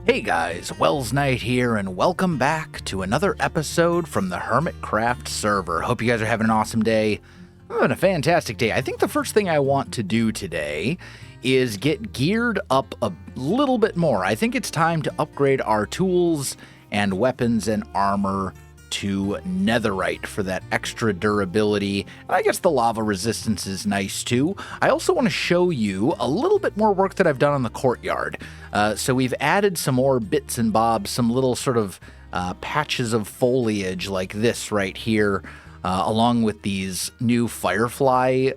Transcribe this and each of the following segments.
Hey guys, Welsknight here, and welcome back to another episode from the Hermitcraft server. Hope you guys are having an awesome day. I'm having a fantastic day. I think the first thing I want to do today is get geared up a little bit more. I think it's time to upgrade our tools and weapons and armor to Netherite for that extra durability. And I guess the lava resistance is nice too. I also want to show you a little bit more work that I've done on the courtyard. So we've added some more bits and bobs, some little sort of patches of foliage like this right here, along with these new firefly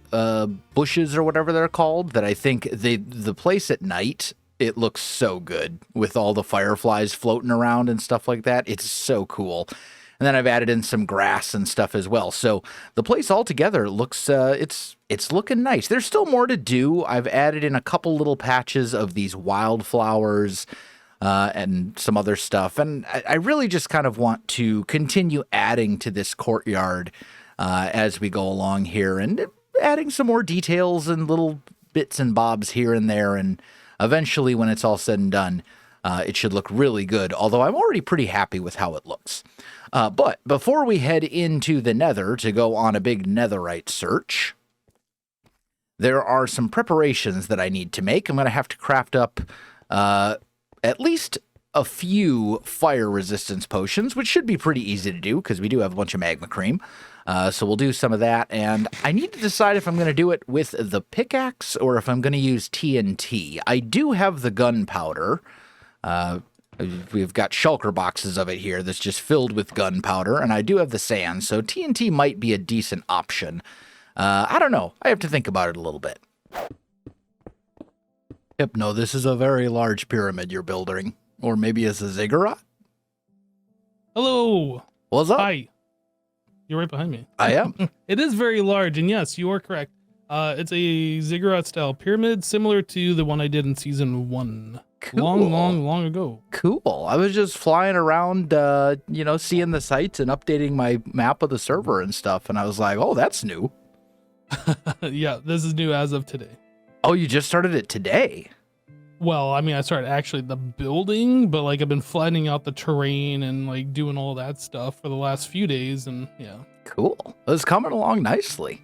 bushes or whatever they're called, that I think the place at night, it looks so good with all the fireflies floating around and stuff like that. It's so cool. And then I've added in some grass and stuff as well. So the place altogether looks, it's looking nice. There's still more to do. I've added in a couple little patches of these wildflowers and some other stuff. And I really just kind of want to continue adding to this courtyard as we go along here, and adding some more details and little bits and bobs here and there. And eventually, when it's all said and done, it should look really good, although I'm already pretty happy with how it looks. But before we head into the nether to go on a big netherite search, there are some preparations that I need to make. I'm going to have to craft up at least a few fire resistance potions, which should be pretty easy to do because we do have a bunch of magma cream. So we'll do some of that, and I need to decide if I'm going to do it with the pickaxe or if I'm going to use TNT. I do have the gunpowder. We've got shulker boxes of it here that's just filled with gunpowder, and I do have the sand, so TNT might be a decent option. I don't know. I have to think about it a little bit. Yep, no, this is a very large pyramid you're building. Or maybe it's a ziggurat? Hello. What's up? Hi. You're right behind me. I am. It is very large, and yes, you are correct. It's a ziggurat-style pyramid, similar to the one I did in Season 1. Cool. Long ago. Cool. I was just flying around, seeing the sights and updating my map of the server and stuff, and I was like, oh, that's new. Yeah, this is new as of today. Oh, you just started it today? Well, I mean, I started actually the building, but like I've been flattening out the terrain and like doing all that stuff for the last few days, and yeah. Cool. It's coming along nicely.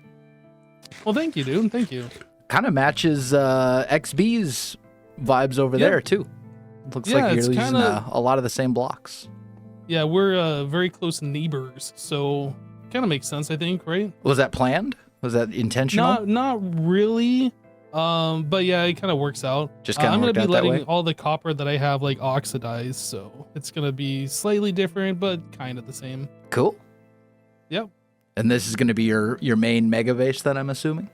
Well, thank you, dude. Thank you. Kind of matches XB's vibes over there too. Looks like you're using a lot of the same blocks. Yeah, we're very close neighbors, so kind of makes sense, I think, right? Was that planned? Was that intentional? Not really. But yeah, it kind of works out. Just kind of I'm worked gonna out be that way? letting all the copper that I have like oxidize, so it's gonna be slightly different, but kind of the same. Cool. Yep. And this is going to be your main mega base, then, I'm assuming?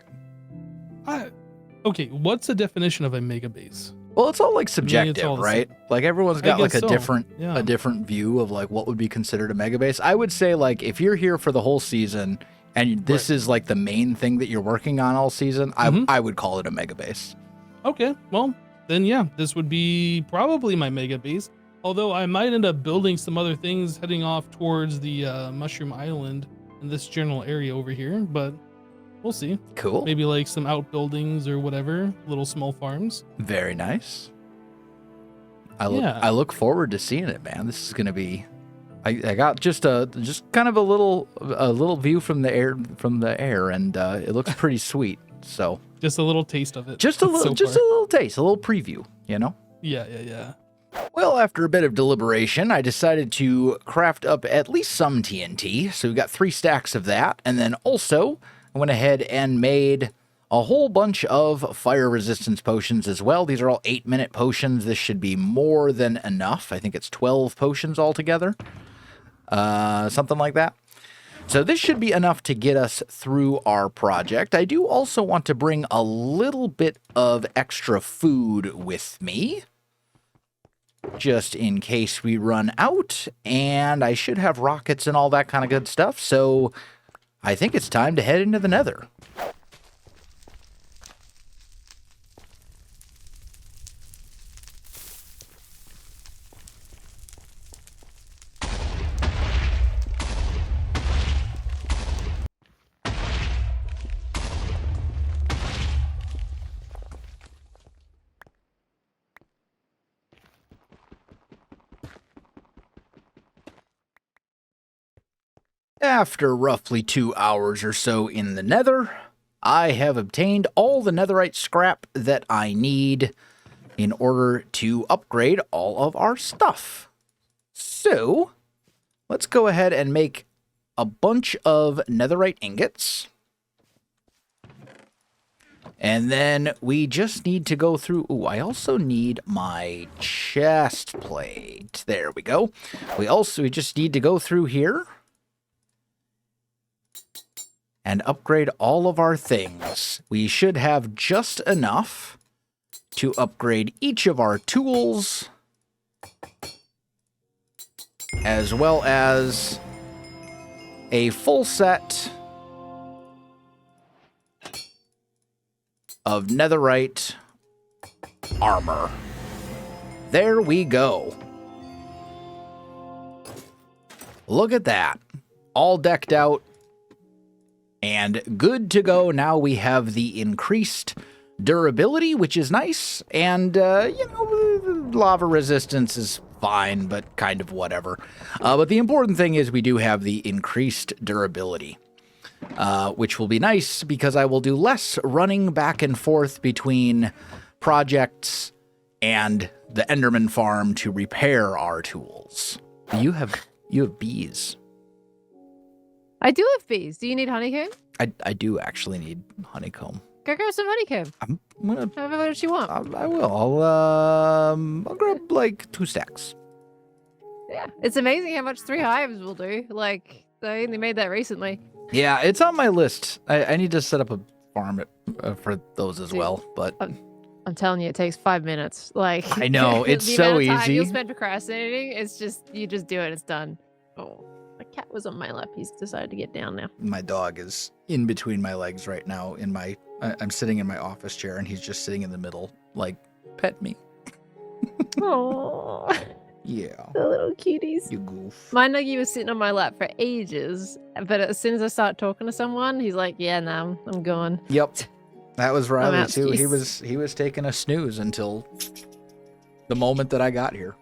Okay, what's the definition of a mega base? Well, it's all like subjective, all the right? Like everyone's got like a so. different view of like what would be considered a mega base. I would say like if you're here for the whole season and this is like the main thing that you're working on all season, I would call it a mega base. Okay, well then yeah, this would be probably my mega base. Although I might end up building some other things heading off towards the Mushroom Island in this general area over here, but we'll see. Cool. Maybe like some outbuildings or whatever, little small farms. Very nice. I look forward to seeing it, man. This is gonna be. I got just kind of a little view from the air, and it looks pretty sweet. So just a little taste of it. Just a little taste, a little preview, you know. Yeah. Well, after a bit of deliberation, I decided to craft up at least some TNT. So we got 3 stacks of that, and then also I went ahead and made a whole bunch of fire resistance potions as well. These are all 8-minute potions. This should be more than enough. I think it's 12 potions altogether. Something like that. So this should be enough to get us through our project. I do also want to bring a little bit of extra food with me, just in case we run out, and I should have rockets and all that kind of good stuff. So I think it's time to head into the nether. After roughly 2 hours or so in the nether, I have obtained all the netherite scrap that I need in order to upgrade all of our stuff. So, let's go ahead and make a bunch of netherite ingots. And then we just need to go through... Ooh, I also need my chest plate. There we go. We just need to go through here and upgrade all of our things. We should have just enough to upgrade each of our tools, as well as a full set of netherite armor. There we go. Look at that. All decked out and good to go. Now we have the increased durability, which is nice. And, lava resistance is fine, but kind of whatever. But the important thing is we do have the increased durability. Which will be nice because I will do less running back and forth between projects and the Enderman farm to repair our tools. You have bees. I do have bees. Do you need honeycomb? I do actually need honeycomb. Go grab some honeycomb. I'm gonna. However much you want. I will. I'll grab like 2 stacks. Yeah, it's amazing how much 3 hives will do. Like, they only made that recently. Yeah, it's on my list. I need to set up a farm for those as well, but I'm telling you, it takes 5 minutes. Like, I know, it's the so amount of time easy. you'll spend procrastinating. It's just, you just do it. It's done. Oh, my cat was on my lap. He's decided to get down now. My dog is in between my legs right now. I'm sitting in my office chair, and he's just sitting in the middle, like, pet me. Oh, Yeah. the little cuties. You goof. My Nuggy was sitting on my lap for ages, but as soon as I start talking to someone, he's like, "Yeah, no, I'm going." Yep. That was Riley out, too. jeez. He was taking a snooze until the moment that I got here.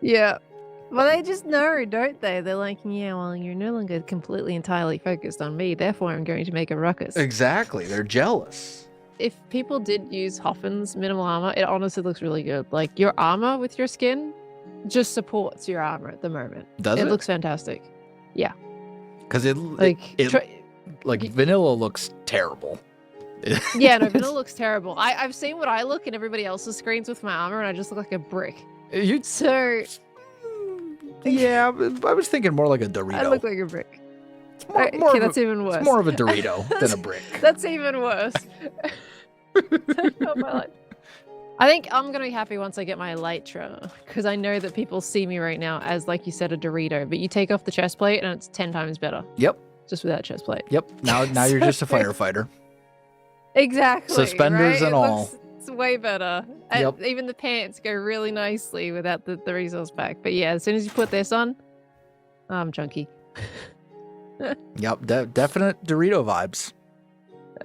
Yeah. Well, they just know, don't they? They're like, yeah, well, you're no longer completely entirely focused on me, therefore I'm going to make a ruckus. Exactly. They're jealous. If people did use Hoffin's minimal armor, it honestly looks really good. Like, your armor with your skin just supports your armor at the moment. Does it? It looks fantastic. Yeah. Because Like, vanilla looks terrible. yeah, no, vanilla looks terrible. I've seen what I look in everybody else's screens with my armor, and I just look like a brick. So... Yeah, I was thinking more like a Dorito. I look like a brick. More that's even worse. It's more of a Dorito than a brick. That's even worse. Oh, my life. I think I'm going to be happy once I get my elytra, because I know that people see me right now as, like you said, a Dorito, but you take off the chest plate and it's 10 times better. Yep. Just without chest plate. Yep. Now you're just a firefighter. Exactly. Suspenders right? and all. It's way better. Yep. And even the pants go really nicely without the resource pack. But yeah, as soon as you put this on, I'm chunky. Yep. Definite Dorito vibes.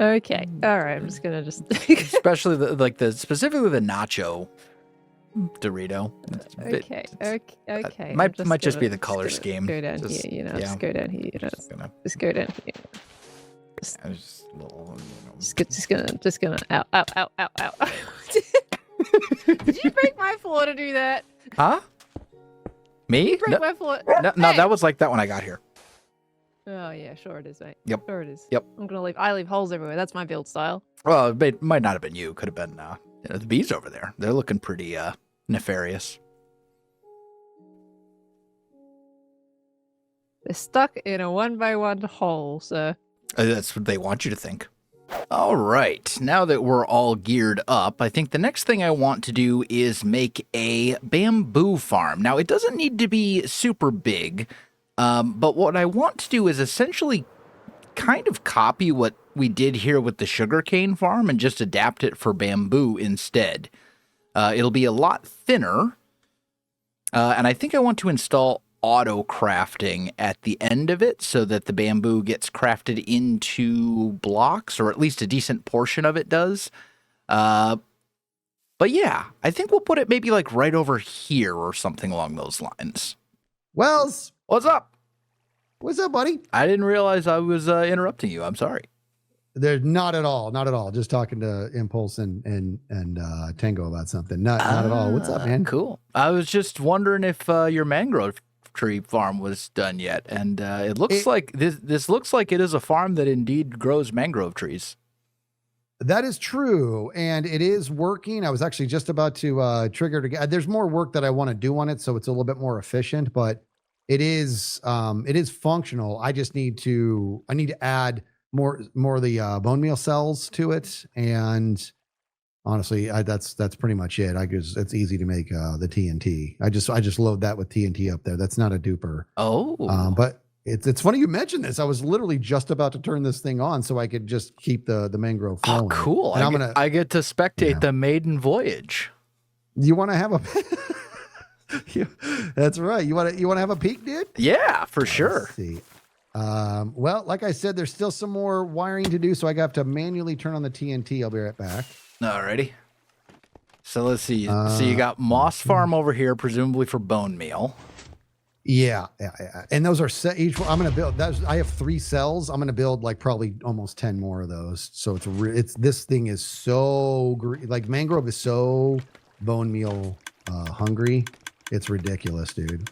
Okay. All right. I'm just gonna Especially specifically the nacho Dorito. Okay. Okay. Might just be the color scheme. Go down here. Yeah. Just go down here. Just go down here. Just gonna. Ow. Did you break my floor to do that? Huh? Me? You break my floor. No, Hey! that was like that when I got here. Oh yeah, sure it is, mate. Yep. Sure it is. Yep. I leave holes everywhere. That's my build style. Well, it might not have been you. Could have been the bees over there. They're looking pretty nefarious. They're stuck in a 1x1 hole, sir. That's what they want you to think. All right, now that we're all geared up, I think the next thing I want to do is make a bamboo farm. Now, it doesn't need to be super big, but what I want to do is essentially kind of copy what we did here with the sugarcane farm and just adapt it for bamboo instead. It'll be a lot thinner, and I think I want to install auto crafting at the end of it so that the bamboo gets crafted into blocks, or at least a decent portion of it does. But yeah, I think we'll put it maybe like right over here or something along those lines. Wells, What's up? What's up, buddy? I didn't realize I was interrupting you. I'm sorry. There's not at all. Not at all. Just talking to Impulse and Tango about something. Not at all. What's up, man? Cool. I was just wondering if your mangrove tree farm was done yet, and it looks like this looks like it is a farm that indeed grows mangrove trees. That is true, and it is working. I was actually just about to trigger to get. There's more work that I want to do on it, so it's a little bit more efficient. But it is functional. I just need to add more of the bone meal cells to it, and honestly, that's pretty much it. It's easy to make the TNT. I just load that with TNT up there. That's not a duper. Oh, but it's funny you mentioned this. I was literally just about to turn this thing on so I could just keep the mangrove flowing. Oh, cool! And I get to spectate the maiden voyage. You want to have a? That's right. You want to have a peek, dude? Yeah, for sure. Let's see. Well, like I said, there's still some more wiring to do, so I have to manually turn on the TNT. I'll be right back. Alrighty. So let's see. So you got moss farm over here, presumably for bone meal. Yeah. And those are set each one. I'm going to build I have 3 cells. I'm going to build like probably almost 10 more of those. So this thing is so like mangrove is so bone meal hungry. It's ridiculous, dude.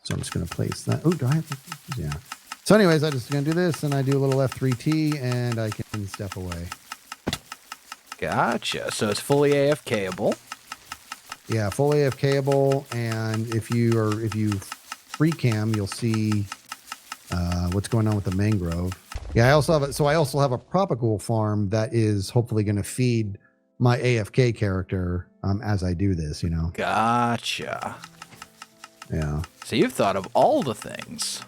So I'm just going to place that. Oh, do I have to? Yeah. So anyways, I'm just going to do this and I do a little F3T and I can step away. Gotcha. So it's fully AFKable. Yeah, full AFKable. And if you free cam, you'll see what's going on with the mangrove. Yeah, I also have a propagool farm that is hopefully going to feed my AFK character as I do this, you know. Gotcha. Yeah. So you've thought of all the things.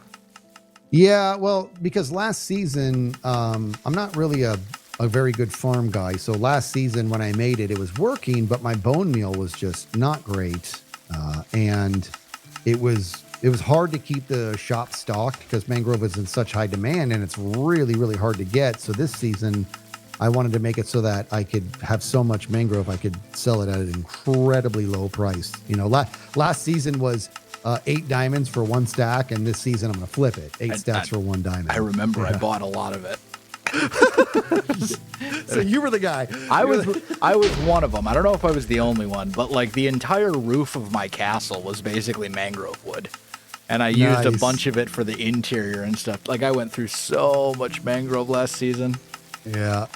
Yeah, well, because last season, I'm not really a very good farm guy. So last season when I made it, it was working, but my bone meal was just not great. And it was hard to keep the shop stocked because mangrove is in such high demand and it's really, really hard to get. So this season, I wanted to make it so that I could have so much mangrove, I could sell it at an incredibly low price. You know, last season was 8 diamonds for 1 stack, and this season I'm going to flip it. 8 stacks for 1 diamond. I remember I bought a lot of it. So you were the guy. I was one of them. I don't know if I was the only one, but like the entire roof of my castle was basically mangrove wood. And I used a bunch of it for the interior and stuff. Like I went through so much mangrove last season. Yeah.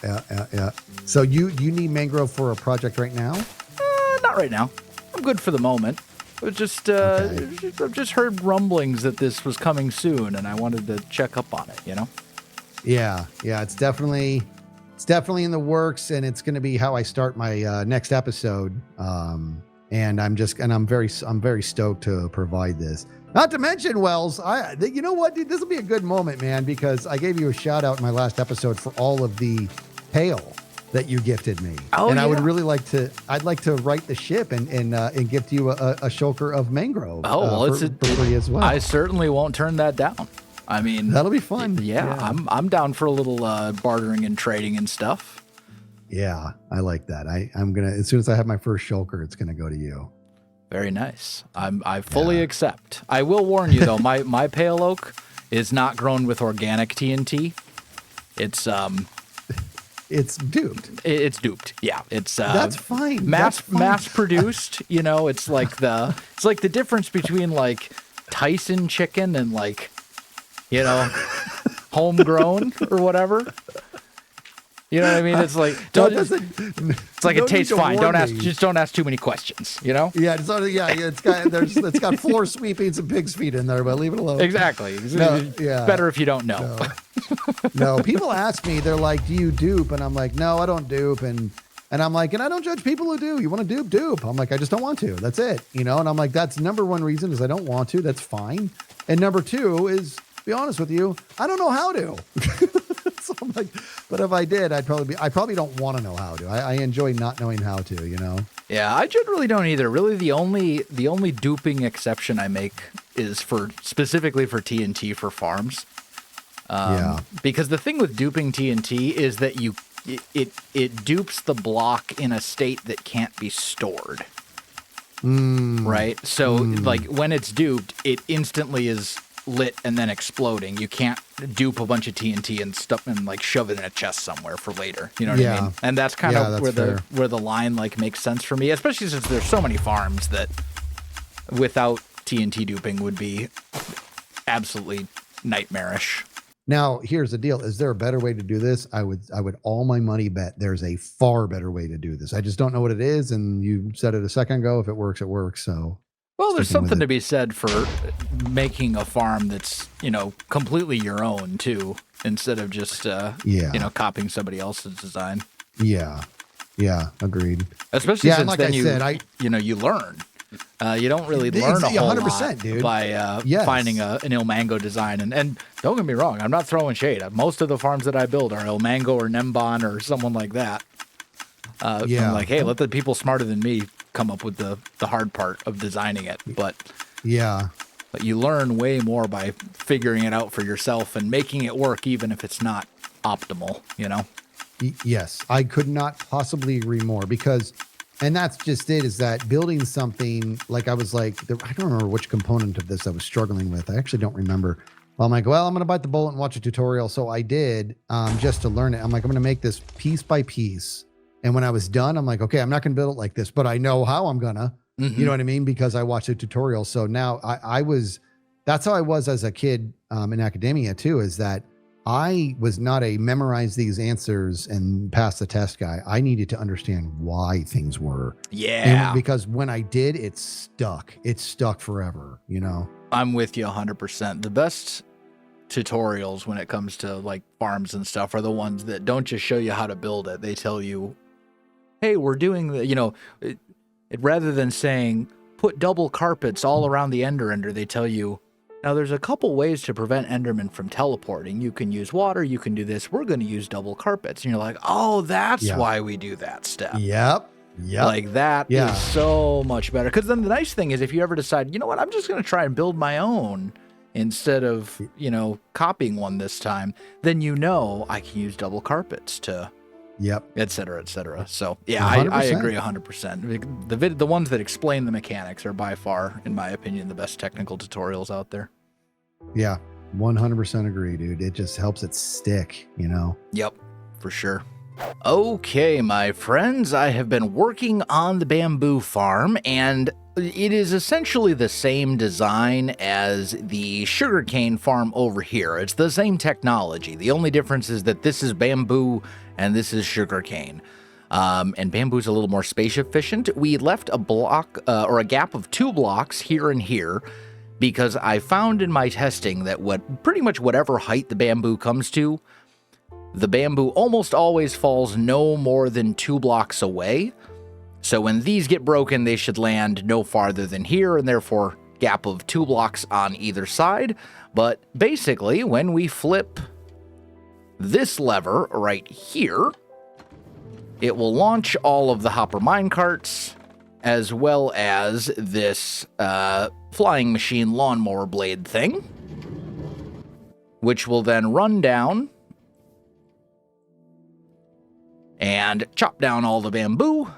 So you need mangrove for a project right now? Not right now. I'm good for the moment. It was just I've just heard rumblings that this was coming soon, and I wanted to check up on it. You know? Yeah. It's definitely in the works, and it's going to be how I start my next episode. And I'm very stoked to provide this. Not to mention, Wells, you know what, dude, this will be a good moment, man, because I gave you a shout out in my last episode for all of the hail that you gifted me. Oh, and yeah. I'd like to write the ship and gift you a shulker of mangrove. Oh, well, for free as well. I certainly won't turn that down. I mean, that'll be fun. Yeah. I'm down for a little bartering and trading and stuff. Yeah, I like that. I'm gonna, as soon as I have my first shulker, it's gonna go to you. Very nice. I fully accept. I will warn you though, my pale oak is not grown with organic TNT. It's duped. It's duped. Yeah, it's that's fine. Mass produced. You know, it's like the difference between like Tyson chicken and like, you know, homegrown or whatever. You know what I mean? It's like it tastes fine. Don't ask too many questions. You know? Yeah, it's got floor sweepings and pig's feet in there, but leave it alone. Exactly. Better if you don't know. No, people ask me, they're like, "Do you dupe?" And I'm like, "No, I don't dupe." And I'm like, and I don't judge people who do. You want to dupe. I'm like, I just don't want to. That's it. You know? And I'm like, that's number 1 reason is I don't want to. That's fine. And number 2 is, to be honest with you, I don't know how to. So I'm like, but if I did, I probably don't want to know how to. I enjoy not knowing how to, you know? Yeah, I generally don't either. Really, the only duping exception I make is specifically for TNT for farms. Because the thing with duping TNT is that it dupes the block in a state that can't be stored. Right? So like when it's duped, it instantly is lit and then exploding. You can't dupe a bunch of TNT and stuff and like shove it in a chest somewhere for later. You know what I mean? And that's kind of where the line like makes sense for me, especially since there's so many farms that without TNT duping would be absolutely nightmarish. Now, here's the deal. Is there a better way to do this? I would all my money bet there's a far better way to do this. I just don't know what it is. And you said it a second ago. If it works, it works. So, well, there's something to be said for making a farm that's, you know, completely your own too, instead of just, you know, copying somebody else's design. Yeah. Yeah. Agreed. Especially since like then you learn. You don't really learn a whole 100%, lot dude. By finding an Ilmango design. And don't get me wrong, I'm not throwing shade. Most of the farms that I build are Ilmango or Nembon or someone like that. I'm like, hey, let the people smarter than me come up with the hard part of designing it. But you learn way more by figuring it out for yourself and making it work, even if it's not optimal, you know? Yes, I could not possibly agree more because... And that's just it, is that building something, like I was like, I don't remember which component of this I was struggling with. I actually don't remember. Well, I'm like, well, I'm going to bite the bullet and watch a tutorial. So I did just to learn it. I'm like, I'm going to make this piece by piece. And when I was done, I'm like, okay, I'm not going to build it like this, but I know how I'm going to, you know what I mean? Because I watched a tutorial. So now that's how I was as a kid in academia too, is that I was not a memorize these answers and pass the test guy. I needed to understand why things were. Yeah. And because when I did, it stuck. It stuck forever, you know? I'm with you 100%. The best tutorials when it comes to like farms and stuff are the ones that don't just show you how to build it. They tell you, hey, we're doing the, you know, rather than saying put double carpets all around the ender, they tell you, now, there's a couple ways to prevent Enderman from teleporting. You can use water. You can do this. We're going to use double carpets. And you're like, oh, that's why we do that step. Yep. Like that is so much better. Because then the nice thing is if you ever decide, you know what, I'm just going to try and build my own instead of, you know, copying one this time, then you know I can use double carpets to... et cetera, et cetera. So, yeah, I agree 100%. The ones that explain the mechanics are by far, in my opinion, the best technical tutorials out there. Yeah, 100% agree, dude. It just helps it stick, you know? Yep, for sure. Okay, my friends, I have been working on the bamboo farm, and it is essentially the same design as the sugarcane farm over here. It's the same technology. The only difference is that this is bamboo and this is sugarcane. And bamboo's a little more space efficient. We left a block or a gap of 2 blocks here and here because I found in my testing that pretty much whatever height the bamboo comes to, the bamboo almost always falls no more than 2 blocks away. So when these get broken, they should land no farther than here, and therefore gap of 2 blocks on either side. But basically, when we flip this lever right here, it will launch all of the hopper minecarts, as well as this flying machine lawnmower blade thing, which will then run down and chop down all the bamboo,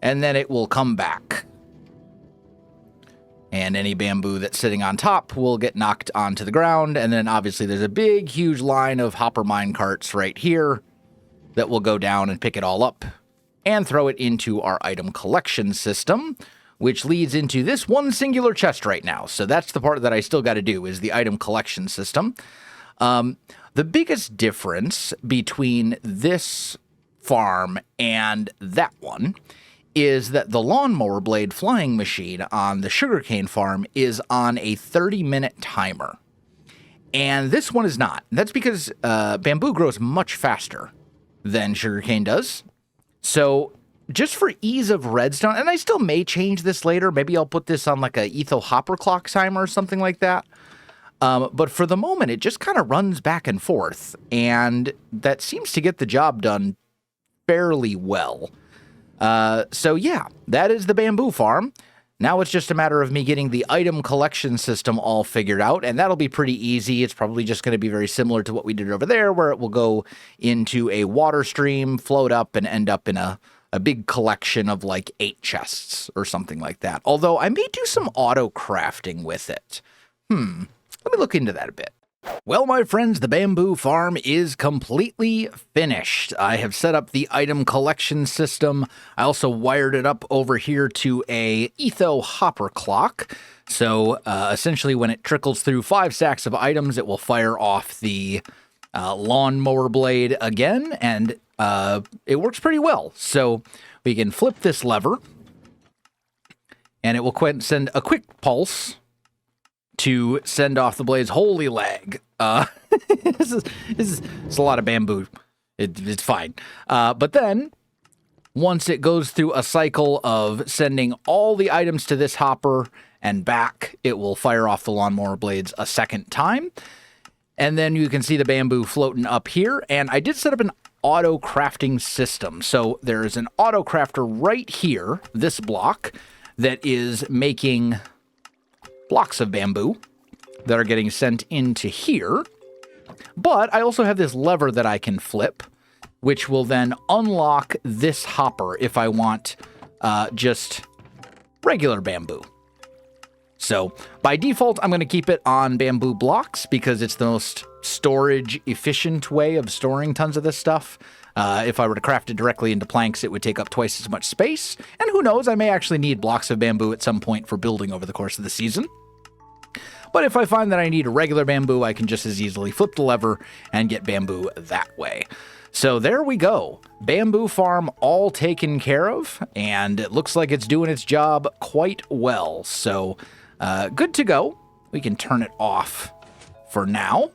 and then it will come back. And any bamboo that's sitting on top will get knocked onto the ground, and then obviously there's a big, huge line of hopper minecarts right here that will go down and pick it all up and throw it into our item collection system, which leads into this one singular chest right now. So that's the part that I still got to do, is the item collection system. The biggest difference between this farm and that one is that the lawnmower blade flying machine on the sugarcane farm is on a 30-minute timer. And this one is not. That's because bamboo grows much faster than sugarcane does. So just for ease of redstone, and I still may change this later. Maybe I'll put this on like a etho hopper clock timer or something like that. But for the moment, it just kind of runs back and forth, and that seems to get the job done fairly well. So yeah, that is the bamboo farm. Now it's just a matter of me getting the item collection system all figured out, and that'll be pretty easy. It's probably just going to be very similar to what we did over there, where it will go into a water stream, float up, and end up in a big collection of like 8 chests or something like that. Although I may do some auto crafting with it. Let me look into that a bit. Well, my friends, the bamboo farm is completely finished. I have set up the item collection system. I also wired it up over here to a etho hopper clock. So essentially when it trickles through 5 stacks of items, it will fire off the lawnmower blade again, and it works pretty well. So we can flip this lever, and it will send a quick pulse to send off the blades. Holy lag. This is a lot of bamboo. It's fine. But then, once it goes through a cycle of sending all the items to this hopper and back, it will fire off the lawnmower blades a second time. And then you can see the bamboo floating up here. And I did set up an auto crafting system. So there's an auto crafter right here, this block, that is making blocks of bamboo that are getting sent into here. But I also have this lever that I can flip, which will then unlock this hopper if I want just regular bamboo. So by default, I'm going to keep it on bamboo blocks because it's the most storage efficient way of storing tons of this stuff. If I were to craft it directly into planks, it would take up twice as much space. And who knows, I may actually need blocks of bamboo at some point for building over the course of the season. But if I find that I need a regular bamboo, I can just as easily flip the lever and get bamboo that way. So there we go. Bamboo farm all taken care of, and it looks like it's doing its job quite well. So good to go. We can turn it off for now.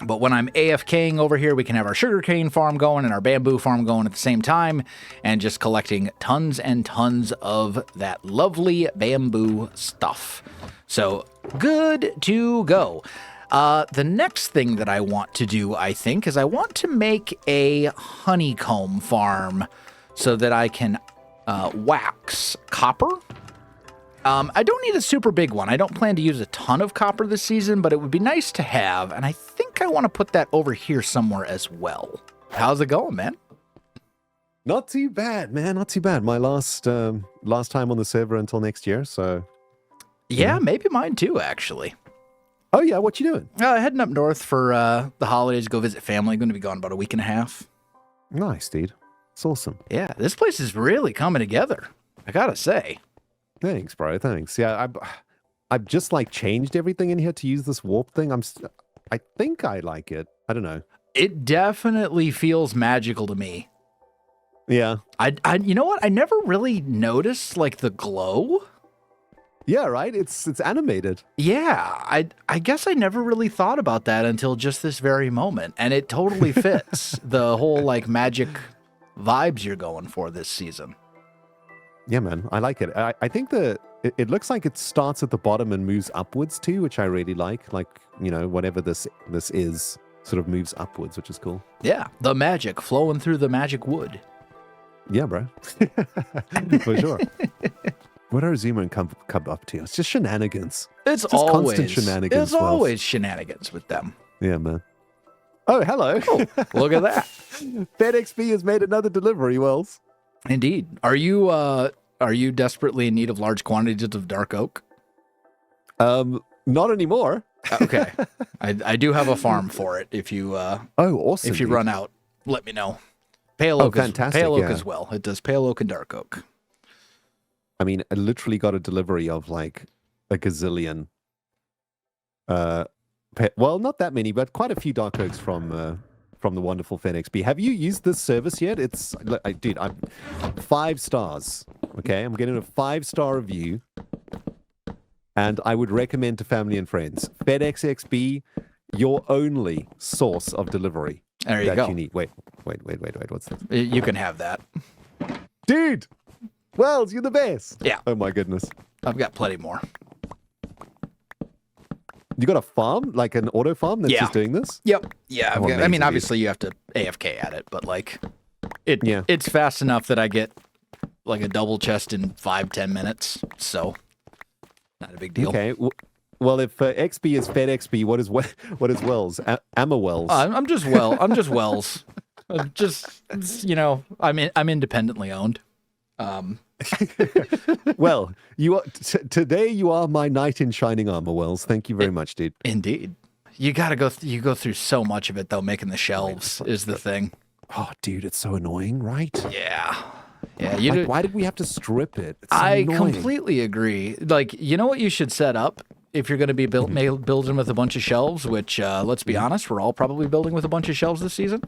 But when I'm AFKing over here, we can have our sugarcane farm going and our bamboo farm going at the same time, and just collecting tons and tons of that lovely bamboo stuff. So good to go. The next thing that I want to do, I think, is I want to make a honeycomb farm so that I can wax copper. I don't need a super big one. I don't plan to use a ton of copper this season, but it would be nice to have, and I think I want to put that over here somewhere as well. How's it going, man? Not too bad, man. Not too bad. My last time on the server until next year, so... Yeah, maybe mine too, actually. Oh, yeah? What you doing? Heading up north for the holidays, go visit family. Going to be gone about a week and a half. Nice, dude. It's awesome. Yeah, this place is really coming together, I gotta say. Thanks, bro. Thanks. Yeah, I've just like changed everything in here to use this warp thing. I think I like it. I don't know. It definitely feels magical to me. Yeah. I you know what? I never really noticed like the glow. Yeah, right? It's animated. Yeah, I guess I never really thought about that until just this very moment. And it totally fits the whole like magic vibes you're going for this season. Yeah, man. I like it. I think it looks like it starts at the bottom and moves upwards too, which I really like. Like, you know, whatever this is sort of moves upwards, which is cool. Yeah, the magic flowing through the magic wood. Yeah, bro. For sure. What are Zuma and come up to? It's just shenanigans. It's just always constant shenanigans. It's always shenanigans with them. Yeah, man. Oh, hello. Oh, look at that. FedXP has made another delivery, Wells. Indeed. Are you desperately in need of large quantities of dark oak? Not anymore. Okay. I do have a farm for it. If you awesome. if you run out, let me know. Pale oak, fantastic, pale oak yeah. as well. It does pale oak and dark oak. I mean, I literally got a delivery of like a gazillion. Well, not that many, but quite a few dark oaks from the wonderful FedXP. Have you used this service yet? It's, dude, I'm 5 stars. Okay, I'm getting a 5-star review, and I would recommend to family and friends. FedXP, your only source of delivery. There you go. You need. Wait. What's this? You can have that. Dude! Wells, you're the best. Yeah. Oh my goodness. I've got plenty more. You got a farm, like an auto farm that's just doing this? Yep. Yeah. Oh, I mean, amazing, obviously you have to AFK at it, but like, Yeah. it's fast enough that I get like a double chest in 5-10 minutes. So, not a big deal. Okay. Well, if XP is FedXP, what is Wells? Amma Wells. I'm just Wells. I'm just, you know, I'm independently owned. Well, you are today. You are my knight in shining armor, Wells. Thank you very much, dude. Indeed. You gotta go. You go through so much of it though. Making the shelves is the thing. Oh, dude, it's so annoying, right? Yeah. Yeah. Why did we have to strip it? It's so I annoying. completely agree. Like, you know what you should set up if you're going to be building with a bunch of shelves, which, let's be honest, we're all probably building with a bunch of shelves this season.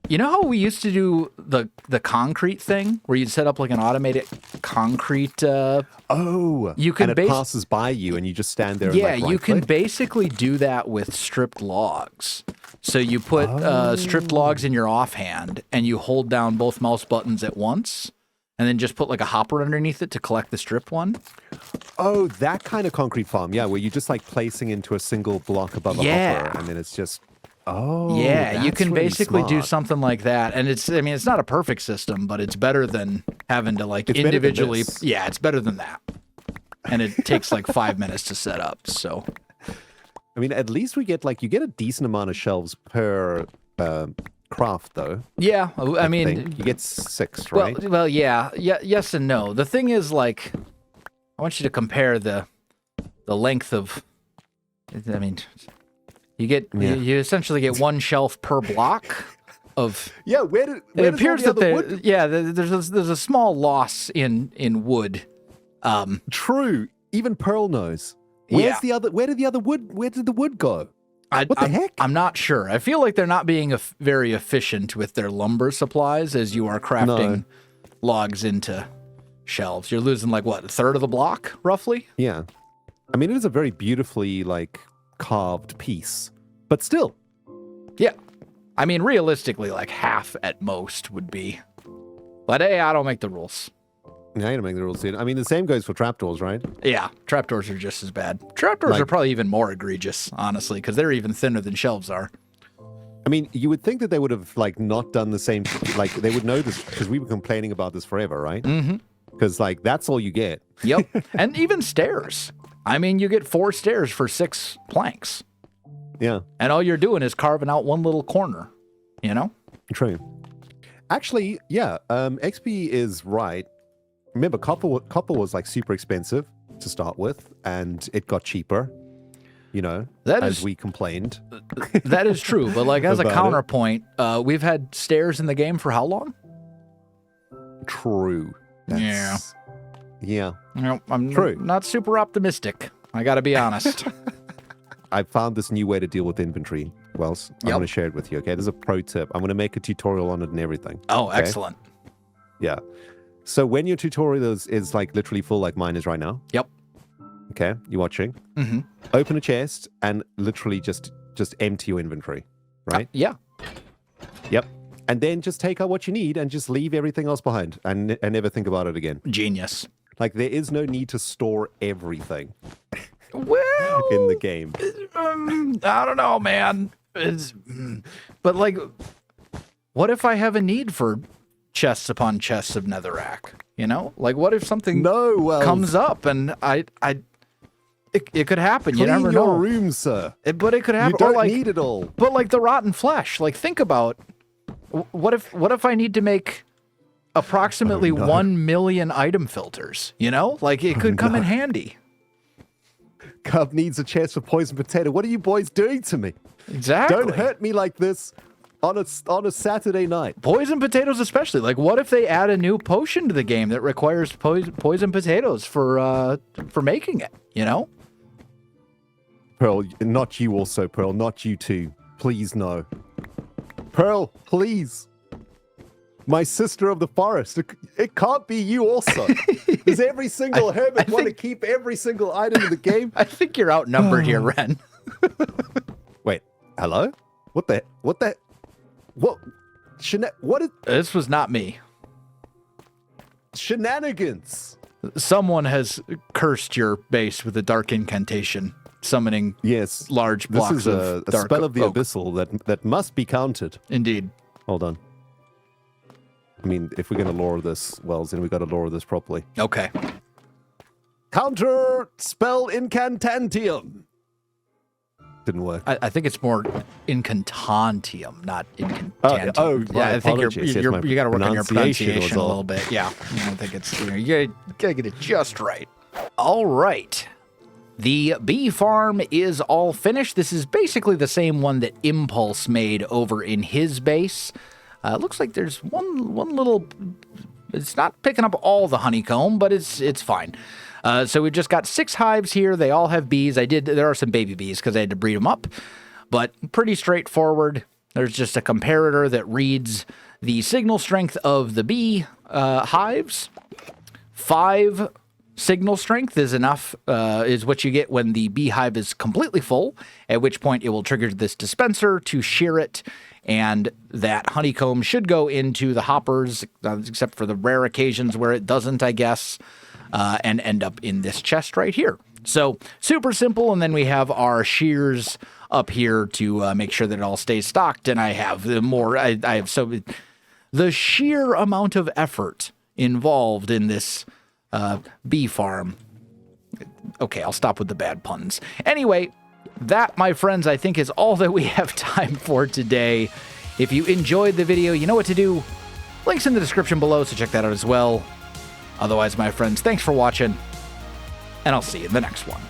You know how we used to do the concrete thing where you'd set up like an automated concrete you can and it passes by you and you just stand there yeah, and like you can right-click? basically do that with stripped logs. So you put stripped logs in your offhand and you hold down both mouse buttons at once and then just put like a hopper underneath it to collect the stripped one. Oh, that kind of concrete farm, yeah, where you're just like placing into a single block above a hopper and then it's just yeah, you that's can really basically do smart. something like that, and it's not a perfect system, but it's better than having to like It's better than individually. this. Yeah, it's better than that, and it takes like 5 minutes to set up. So I mean, at least you get a decent amount of shelves per craft, though. yeah, I mean, think. You get 6, right? well, yeah, yes and no. The thing is, like, I want you to compare the length of. I mean, you get you essentially get one shelf per block of. Yeah, where It appears that wood? there's a small loss in wood. True. Even Pearl knows. Where's Yeah. the other? Where did the wood go? What the heck? I'm not sure. I feel like they're not being very efficient with their lumber supplies as you are crafting logs into shelves. You're losing like what, a third of the block, roughly? Yeah. I mean, it is a very beautifully like carved piece, but still. Yeah. I mean, realistically, like half at most would be. But hey, I don't make the rules. Yeah, you don't make the rules, dude. I mean, the same goes for trapdoors, right? Yeah, trapdoors are just as bad. Trapdoors are probably even more egregious, honestly, because they're even thinner than shelves are. I mean, you would think that they would have like not done the same. Like they would know this because we were complaining about this forever, right? Mm-hmm. Because like that's all you get. Yep. And even stairs. I mean, you get 4 stairs for 6 planks. Yeah. And all you're doing is carving out one little corner, you know? True. Actually, yeah. XP is right. Remember, copper was like super expensive to start with, and it got cheaper. You know, as we complained. That is true. But like as a About it. counterpoint, we've had stairs in the game for how long? True. Yeah. Yeah. You know, I'm True. not super optimistic. I got to be honest. I found this new way to deal with inventory, Wells. I'm Yep. going to share it with you, okay? There's a pro tip. I'm going to make a tutorial on it and everything. Oh, okay? excellent. Yeah. So when your tutorial is like literally full like mine is right now. Yep. Okay, you're watching. Mm-hmm. Open a chest and literally just empty your inventory, right? Yeah. Yep. And then just take out what you need and just leave everything else behind and never think about it again. Genius. Like there is no need to store everything Well, in the game. I don't know, man. But like, what if I have a need for chests upon chests of netherrack? You know, like what if something No, well, comes up and it could happen. You clean never your know. room, sir. But it could happen. You don't or like, need it all. But like the rotten flesh. Like think about what if I need to make approximately 1 million item filters? You know, like it could come in handy. Cub needs a chest for poison potato. What are you boys doing to me? Exactly. Don't hurt me like this on a Saturday night. Poison potatoes, especially. Like, what if they add a new potion to the game that requires poison potatoes for making it? You know? Pearl, not you also, Pearl. Not you too. Please, no. Pearl, please. My sister of the forest. It can't be you also. Does every single hermit want to keep every single item in the game? I think you're outnumbered here, Ren. Wait, hello? What? What is This was not me. shenanigans? Someone has cursed your base with a dark incantation, summoning Yes. large This blocks is of a dark spell of the oak. abyssal that must be counted. Indeed. Hold on. I mean, if we're going to lore this, Wells, then we got to lore this properly. Okay. Counter spell incantantium. didn't work. I think it's more incantantium, not incantantium. Oh, yeah, right, I think apologies. Yes, you my got to work on your pronunciation was pronunciation a off. little bit. Yeah, I don't think it's you gotta get it just right. All right. The bee farm is all finished. This is basically the same one that Impulse made over in his base. Looks like there's one little. It's not picking up all the honeycomb, but it's fine. So we've just got 6 hives here. They all have bees. There are some baby bees because I had to breed them up, but pretty straightforward. There's just a comparator that reads the signal strength of the bee hives. 5 signal strength is enough, is what you get when the beehive is completely full, at which point it will trigger this dispenser to shear it, and that honeycomb should go into the hoppers, except for the rare occasions where it doesn't, I guess, and end up in this chest right here. So super simple, and then we have our shears up here to make sure that it all stays stocked, and I have the sheer amount of effort involved in this bee farm. Okay, I'll stop with the bad puns. Anyway, that, my friends, I think is all that we have time for today. If you enjoyed the video, you know what to do. Links in the description below, so check that out as well. Otherwise, my friends, thanks for watching, and I'll see you in the next one.